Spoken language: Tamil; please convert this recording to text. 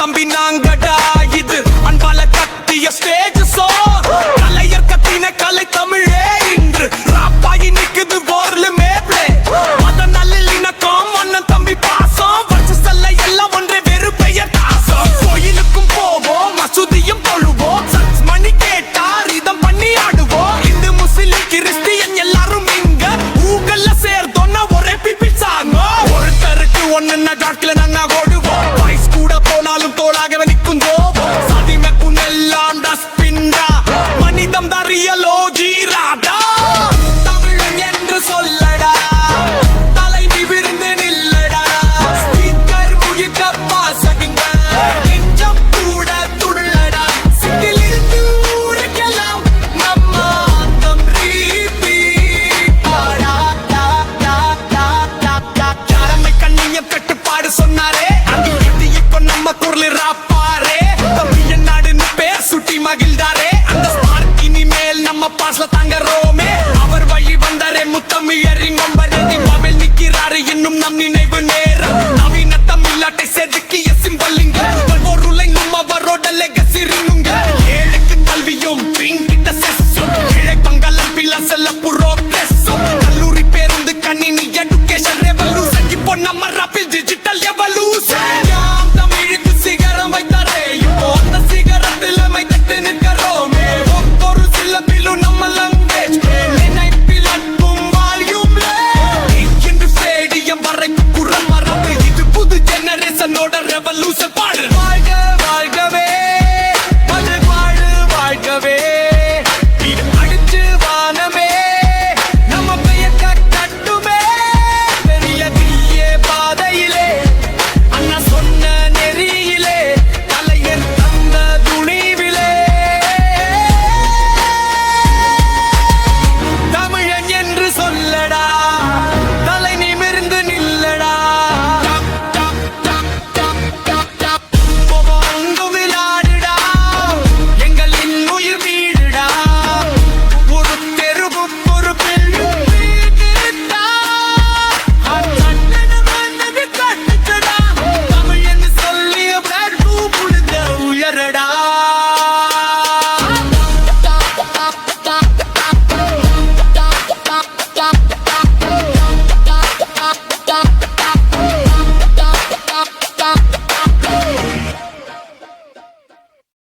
தம்பி நாங்கடா இது அன்பால கட்டிய ஸ்டேஜ் சோ கலையர் கத்தின கலை தமிழே இன்று ராப்பாகி நிக்குது போர்ல மேப்ளே மத நல்லில் இணக்கம் அண்ணன் தம்பி பாசம் வச்சு செல்ல எல்லாம் ஒன்றே வெறு பெயர் தாசம் கோயிலுக்கும் போவோம் மசூதியும் தொழுவோம் சர்ச் மணி கேட்டா ரிதம் பண்ணி ஆடுவோம் இந்து முஸ்லிம் கிறிஸ்டியன் எல்லாரும் இங்க ஊகல்ல சேர்ந்தோன்னா ஒரே பிபி சாங்க ஒருத்தருக்கு ஒன்னு டாட்ல நாங்க ஓடுவோம் வயசு கூட போனாலும் தோளாக நிற்கும் ஜோபம் சதிமக்கும் எல்லாம் டஸ்பின்டா மனிதம் தான் ரியலோ ஜீராடா தமிழன் என்று சொல்லடா தலை நிமிர்ந்து நில்லடா ஸ்பீக்கர் முகிக்க பாசகிங்க நெஞ்சம் கூட துள்ளடா சிட்டிலிருந்து ஊருக்கெல்லாம் நம்ம அந்தம் ரீபீட் கடமை கண்ணியம் கட்டுப்பாடு சொன்னாரே அது இப்ப நம்ம குரல் ராப்பா